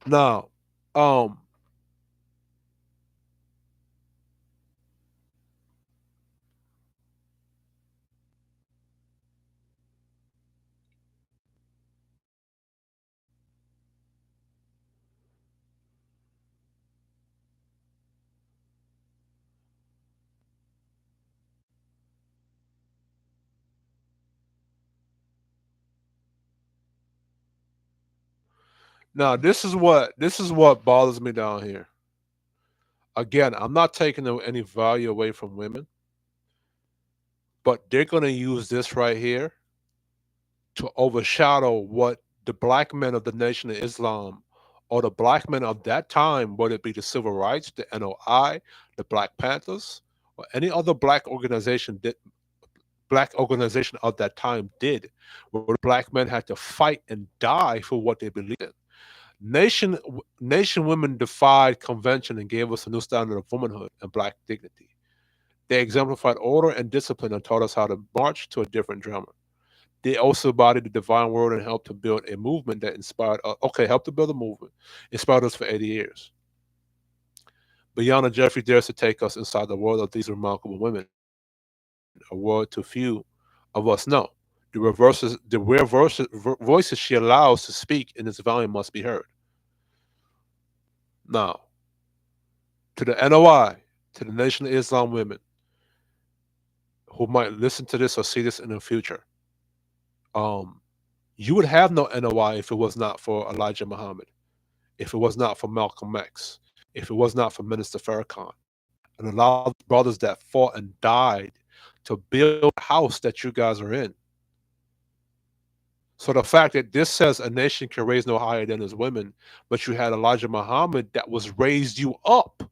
[SPEAKER 1] Now, um, now this is what bothers me down here. Again, I'm not taking any value away from women, but they're gonna use this right here to overshadow what the black men of the Nation of Islam or the black men of that time, whether it be the civil rights, the NOI, the Black Panthers, or any other black organization of that time did, where black men had to fight and die for what they believed in. Nation women defied convention and gave us a new standard of womanhood and black dignity. They exemplified order and discipline and taught us how to march to a different drummer. They also embodied the divine word and helped to build a movement that inspired helped to build a movement, inspired us for 80 years. Beyond Jeffrey dares to take us inside the world of these remarkable women, a world too few of us know. The rare voices she allows to speak in this volume must be heard. Now, to the NOI, to the Nation of Islam women who might listen to this or see this in the future, um, you would have no NOI if it was not for Elijah Muhammad, if it was not for Malcolm X, if it was not for Minister Farrakhan, and a lot of brothers that fought and died to build the house that you guys are in. So the fact that this says a nation can raise no higher than its women, but you had Elijah Muhammad that was raised you up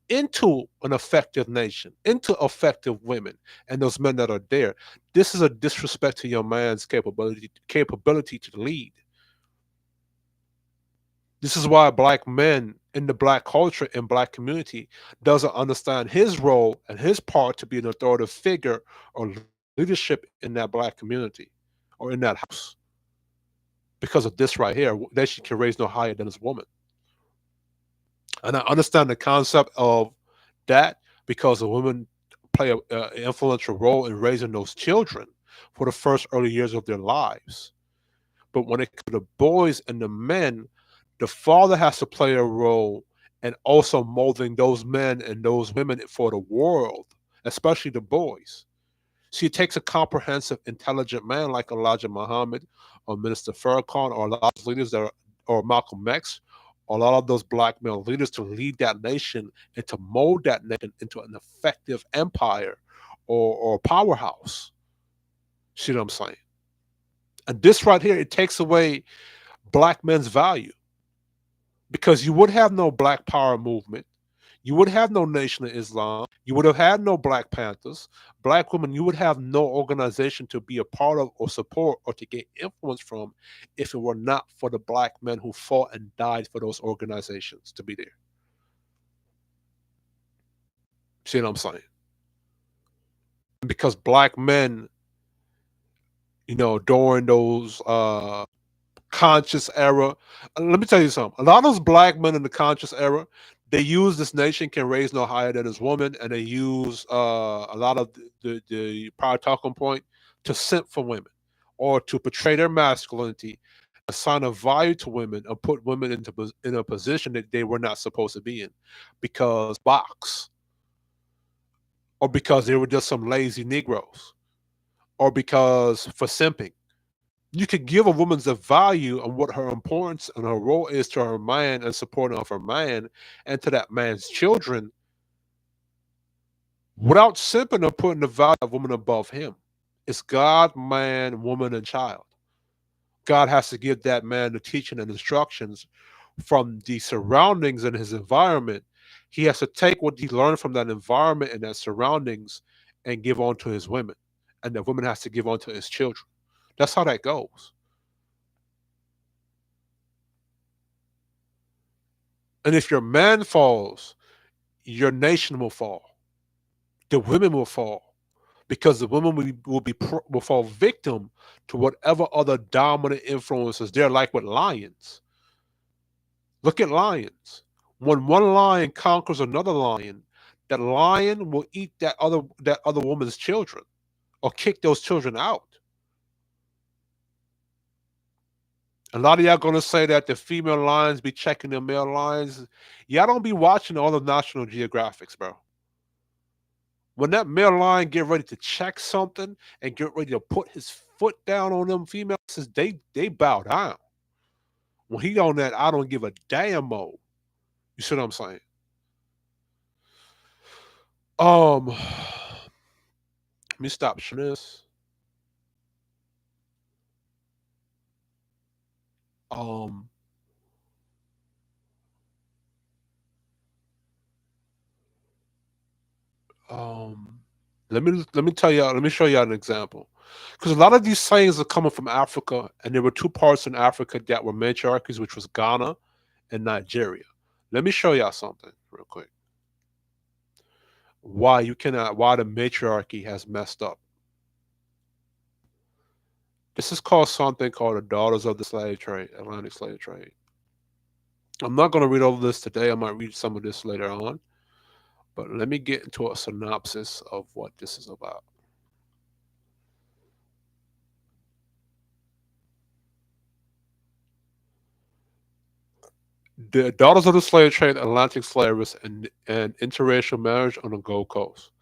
[SPEAKER 1] into an effective nation, into effective women, and those men that are there. This is a disrespect to your man's capability to lead. This is why black men in the black culture and black community doesn't understand his role and his part to be an authoritative figure or leadership in that black community or in that house because of this right here. That she can raise no higher than his woman. And I understand the concept of that because a woman play an influential role in raising those children for the first early years of their lives. But when it comes to the boys and the men, the father has to play a role in also molding those men and those women for the world, especially the boys. See, it takes a comprehensive, intelligent man like Elijah Muhammad or Minister Farrakhan or a lot of leaders that are, or Malcolm X, or a lot of those black male leaders to lead that nation and to mold that nation into an effective empire or powerhouse. See what I'm saying? And this right here, it takes away black men's value because you would have no black power movement. You would have no Nation of Islam. You would have had no Black Panthers, black women. You would have no organization to be a part of or support or to get influence from if it were not for the black men who fought and died for those organizations to be there. See what I'm saying? And because black men, during those conscious era. Let me tell you something. A lot of those black men in the conscious era, they use this nation can raise no higher than his woman, and they use a lot of the prior talking point to simp for women or to portray their masculinity, assign a value to women, and put women in a position that they were not supposed to be in because box or because they were just some lazy Negroes or because for simping. You could give a woman the value of what her importance and her role is to her man and supporting of her man and to that man's children without simping or putting the value of woman above him. It's God, man, woman, and child. God has to give that man the teaching and instructions from the surroundings and his environment. He has to take what he learned from that environment and that surroundings and give on to his women. And the woman has to give on to his children. That's how that goes. And if your man falls, your nation will fall. The women will fall because the women will fall victim to whatever other dominant influences. They're like with lions. Look at lions. When one lion conquers another lion, that lion will eat that other woman's children or kick those children out. A lot of y'all gonna say that the female lions be checking the male lions. Y'all don't be watching all the National Geographics, bro. When that male lion get ready to check something and get ready to put his foot down on them females, they bow down. When he on that, I don't give a damn mode. You see what I'm saying? Let me stop sharing this. Um, um, let me tell y'all. Let me show y'all an example. Because a lot of these sayings are coming from Africa, and there were two parts in Africa that were matriarchies, which was Ghana and Nigeria. Let me show y'all something real quick. Why the matriarchy has messed up. This is called something called the Daughters of the Slave Trade, Atlantic Slave Trade. I'm not going to read all of this today. I might read some of this later on, but let me get into a synopsis of what this is about. The Daughters of the Slave Trade, Atlantic Slavers, and interracial marriage on the Gold Coast.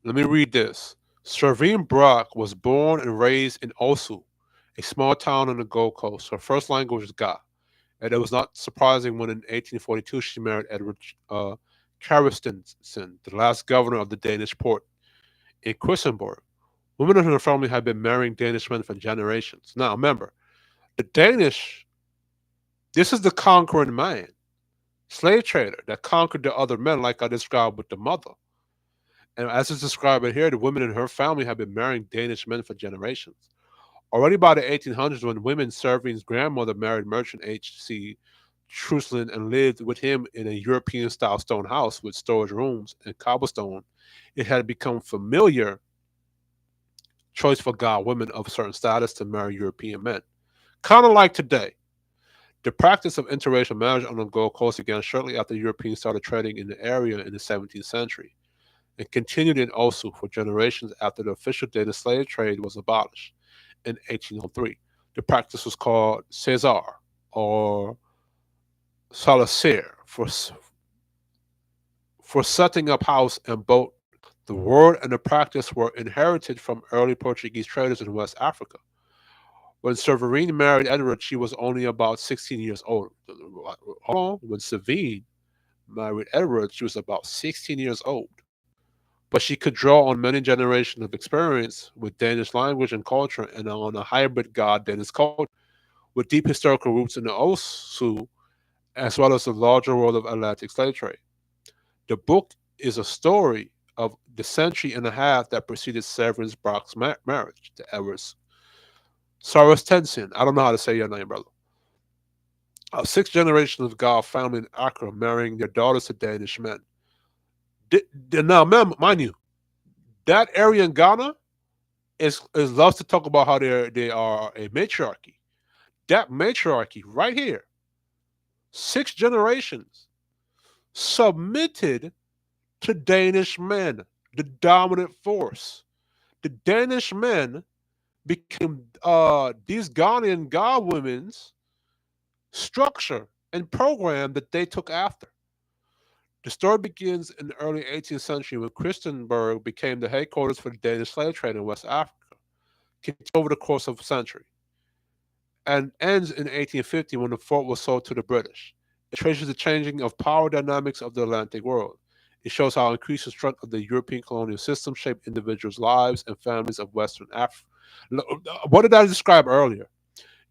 [SPEAKER 1] Let me read this. Servine Brock was born and raised in Osu, a small town on the Gold Coast. Her first language was Ga, and it was not surprising when in 1842 she married Edward Christensen, the last governor of the Danish port in Quisenborg. Women in her family had been marrying Danish men for generations. Now, remember, The Danish, this is the conquering man, slave trader that conquered the other men, like I described with the mother. And as it's described right here, the women in her family have been marrying Danish men for generations. Already by the 1800s, when women Serving's grandmother married merchant H.C. Truslin and lived with him in a European style stone house with storage rooms and cobblestone, it had become familiar choice for God women of certain status to marry European men. Kind of like today. The practice of interracial marriage on the Gold Coast began shortly after Europeans started trading in the area in the 17th century and continued in Osu for generations after the official date of slave trade was abolished in 1803. The practice was called Cesar or Salasir for setting up house and boat. The word and the practice were inherited from early Portuguese traders in West Africa. When Severine married Edward, she was only about 16 years old. Hold on. When Severine married Edward, she was about 16 years old. But she could draw on many generations of experience with Danish language and culture and on a hybrid God Danish culture with deep historical roots in the Osu as well as the larger world of Atlantic slave trade. The book is a story of the century and a half that preceded Severine Brock's marriage to Edward's Cyrus Tensin. I don't know how to say your name, brother. Six generations of God family in Accra marrying their daughters to Danish men. Now, mind you, that area in Ghana is loves to talk about how they are a matriarchy. That matriarchy right here, six generations submitted to Danish men, the dominant force. The Danish men became these Ghanaian god women's structure and program that they took after. The story begins in the early 18th century when Christiansburg became the headquarters for the Danish slave trade in West Africa, continued over the course of a century, and ends in 1850 when the fort was sold to the British. It traces the changing of power dynamics of the Atlantic world. It shows how increasing strength of the European colonial system shaped individuals' lives and families of Western Africa. What did I describe earlier?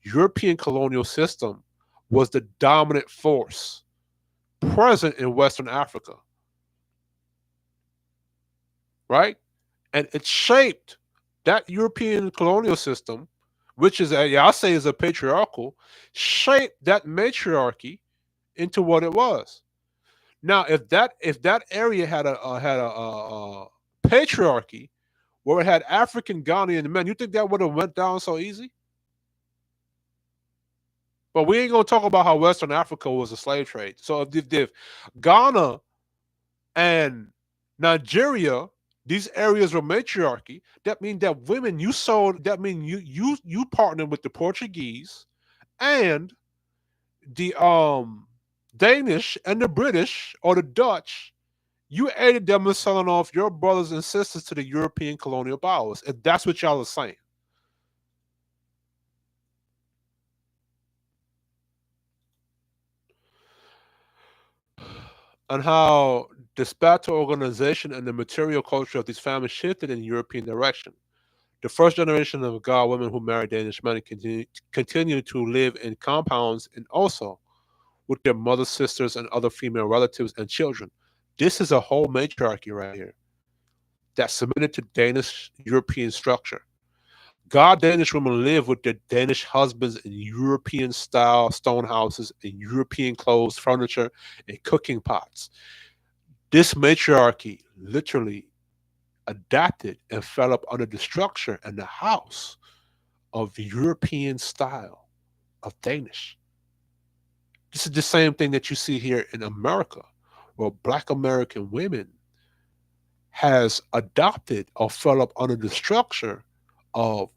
[SPEAKER 1] European colonial system was the dominant force present in Western Africa, right? And it shaped that European colonial system, which is, I'll say, is a patriarchal, shaped that matriarchy into what it was. Now, if that area had a patriarchy where it had African Ghanaian men, you think that would have went down so easy? But we ain't gonna talk about how Western Africa was a slave trade. So if Ghana and Nigeria, these areas were matriarchy, that means that women you sold, that means you partnered with the Portuguese and the Danish and the British or the Dutch. You aided them in selling off your brothers and sisters to the European colonial powers. If that's what y'all are saying. And how the spatial organization and the material culture of these families shifted in European direction. The first generation of God women who married Danish men continue to live in compounds and also with their mothers, sisters, and other female relatives and children. This is a whole matriarchy right here that submitted to Danish European structure. God Danish women live with their Danish husbands in European style stone houses and European clothes, furniture, and cooking pots. This matriarchy literally adapted and fell up under the structure and the house of the European style of Danish. This is the same thing that you see here in America, where Black American women has adopted or fell up under the structure of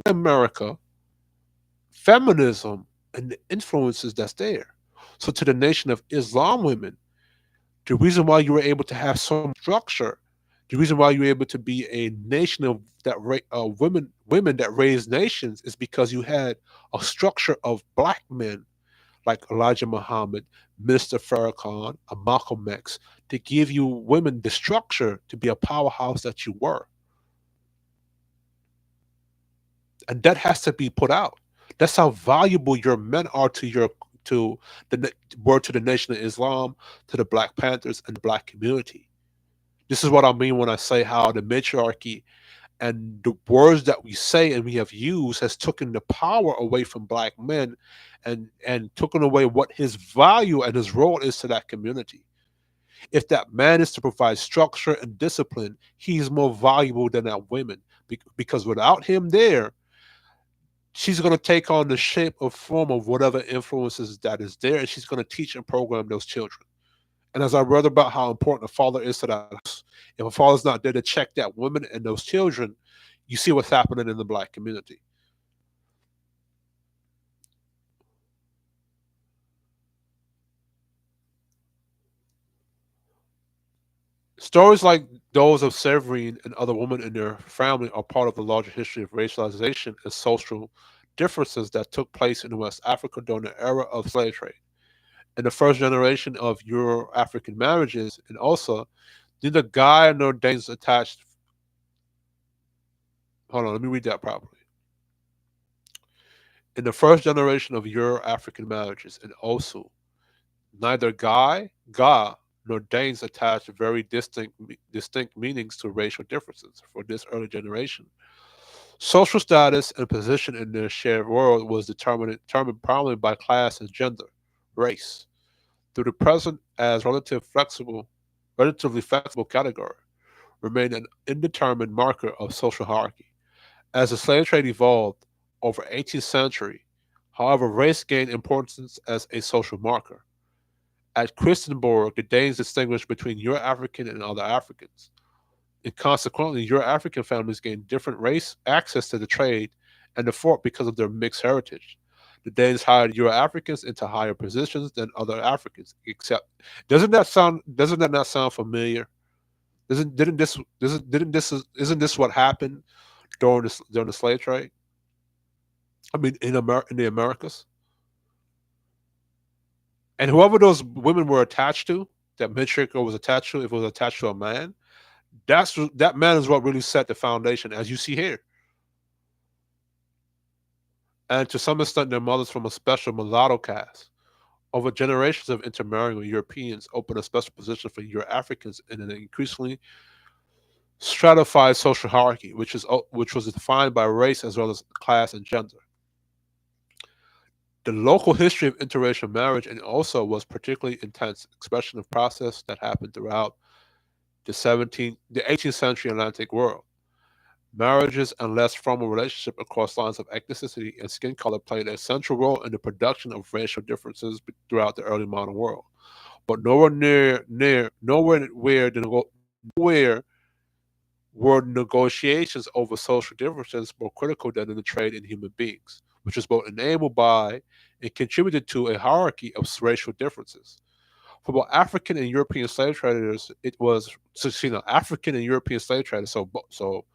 [SPEAKER 1] America, feminism, and the influences that's there. So to the Nation of Islam women, the reason why you were able to have some structure, the reason why you were able to be a nation of women that raised nations is because you had a structure of black men like Elijah Muhammad, Minister Farrakhan, and Malcolm X to give you women the structure to be a powerhouse that you were. And that has to be put out. That's how valuable your men are to the word to the Nation of Islam, to the Black Panthers, and the Black community. This is what I mean when I say how the matriarchy and the words that we say and we have used has taken the power away from Black men, and taken away what his value and his role is to that community. If that man is to provide structure and discipline, he's more valuable than that woman, because without him there, she's going to take on the shape or form of whatever influences that is there, and she's going to teach and program those children. And as I read about how important a father is to that house, if a father's not there to check that woman and those children, you see what's happening in the Black community. Stories like those of Severine and other women in their family are part of the larger history of racialization and social differences that took place in West Africa during the era of slave trade. In the first generation of Euro African marriages, and also neither guy nor Danes attached. Hold on, let me read that properly. In the first generation of Euro African marriages, and also neither Ga, nor Danes attached very distinct meanings to racial differences for this early generation. Social status and position in their shared world was determined primarily by class and gender, race. Through the present as relatively flexible category, remained an indeterminate marker of social hierarchy. As the slave trade evolved over 18th century, however, race gained importance as a social marker. At Christenborg, the Danes distinguished between Euro-African and other Africans, and consequently, Euro-African families gained different race access to the trade and the fort because of their mixed heritage. The Danes hired Euro-Africans into higher positions than other Africans. Except, doesn't that not sound familiar? Doesn't didn't this doesn't didn't this isn't this what happened during the slave trade? I mean, in the Americas, and whoever those women were attached to, that matriarch was attached to, if it was attached to a man, that man is what really set the foundation, as you see here. And to some extent, their mothers from a special mulatto caste. Over generations of intermarrying with Europeans opened a special position for Euro Africans in an increasingly stratified social hierarchy, which was defined by race as well as class and gender. The local history of interracial marriage and also was particularly intense expression of process that happened throughout the 18th century Atlantic world. Marriages and less formal relationship across lines of ethnicity and skin color played a central role in the production of racial differences throughout the early modern world. But nowhere were negotiations over social differences more critical than in the trade in human beings, which is both enabled by and contributed to a hierarchy of racial differences. For both African and European slave traders, it was African and European slave traders. So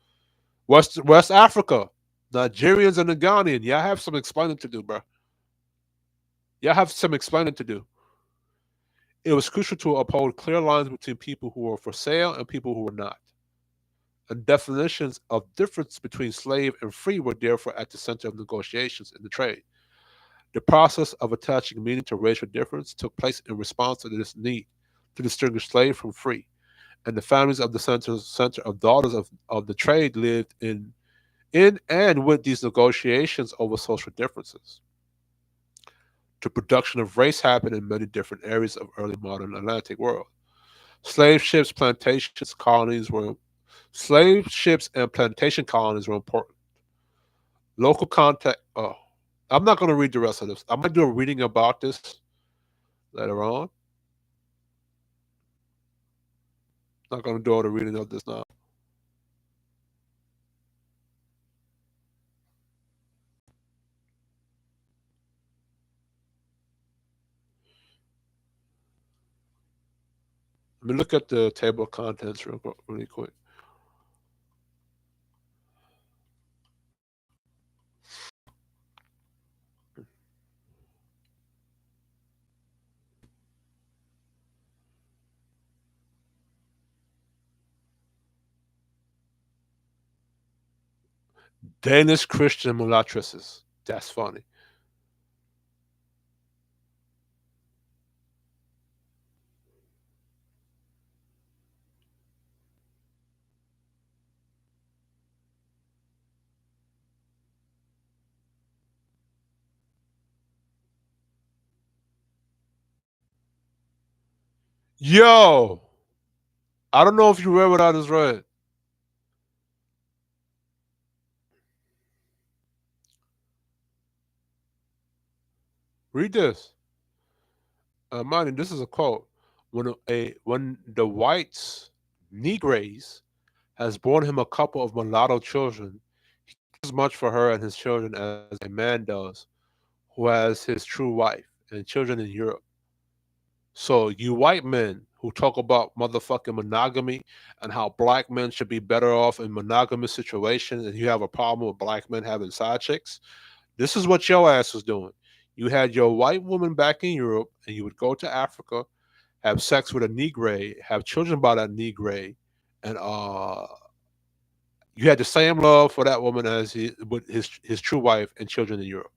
[SPEAKER 1] West Africa, Nigerians and the Ghanaian, y'all have some explaining to do, bro. Y'all have some explaining to do. It was crucial to uphold clear lines between people who were for sale and people who were not. And definitions of difference between slave and free were therefore at the center of negotiations in the trade. The process of attaching meaning to racial difference took place in response to this need to distinguish slave from free, and the families of the center of daughters of the trade lived in and with these negotiations over social differences. The production of race happened in many different areas of early modern Atlantic world. Slave ships, plantations, colonies were Slave ships and plantation colonies were important. Local contact. Oh, I'm not going to read the rest of this. I'm going to do a reading about this later on. Not going to do all the reading of this now. Let me look at the table of contents really quick. Danish Christian mulattresses. That's funny. Yo, I don't know if you read what I just read. Read this. Mind you, this is a quote. When the whites, Negres, has borne him a couple of mulatto children, he cares as much for her and his children as a man does, who has his true wife and children in Europe. So you white men who talk about motherfucking monogamy and how black men should be better off in monogamous situations, and you have a problem with black men having side chicks, this is what your ass was doing. You had your white woman back in Europe, and you would go to Africa, have sex with a Negre, have children by that Negre, and you had the same love for that woman as with his true wife and children in Europe.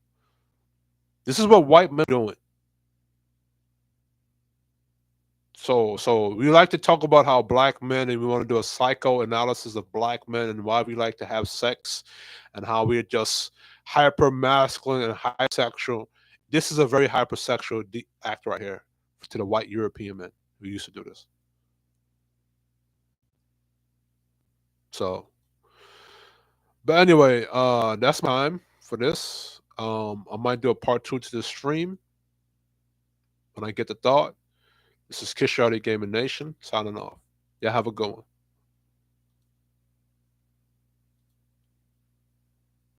[SPEAKER 1] This is what white men are doing. So we like to talk about how black men, and we want to do a psychoanalysis of black men and why we like to have sex and how we're just hyper masculine and high sexual. This is a very hypersexual act right here to the white European men who used to do this. So, but anyway, that's my time for this. I might do a part two to the stream when I get the thought. This is Kish Shorty Gaming Nation signing off. Y'all have a good one.